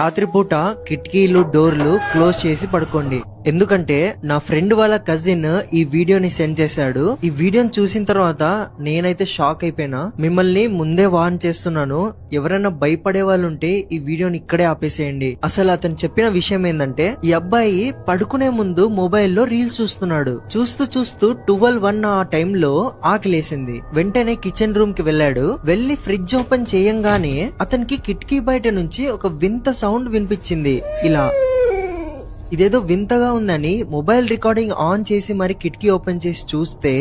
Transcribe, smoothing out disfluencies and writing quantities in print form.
రాత్రిపూట కిటికీలు డోర్లు క్లోజ్ చేసి పడుకోండి. ఎందుకంటే నా ఫ్రెండ్ వాళ్ళ కజిన్ ఈ వీడియోని సెండ్ చేశాడు. ఈ వీడియోని చూసిన తర్వాత నేనైతే షాక్ అయిపోయినా. మిమ్మల్ని ముందే వార్న్ చేస్తున్నాను, ఎవరైనా భయపడే వాళ్ళు ఉంటే ఈ వీడియోని ఇక్కడే ఆపేసేయండి. అసలు అతను చెప్పిన విషయం ఏంటంటే, ఈ అబ్బాయి పడుకునే ముందు మొబైల్లో రీల్స్ చూస్తున్నాడు. చూస్తూ చూస్తూ 12:01 ఆ టైంలో ఆకలేసింది. వెంటనే కిచెన్ రూమ్ కి వెళ్ళాడు. వెళ్లి ఫ్రిడ్జ్ ఓపెన్ చేయంగానే అతనికి కిటికీ బయట నుంచి ఒక వింత సౌండ్ వినిపించింది. ఇలా ఇదేదో వింతగా ఉందని మొబైల్ రికార్డింగ్ ఆన్ చేసి మరి కిటికీ ఓపెన్ చేసి చూస్తే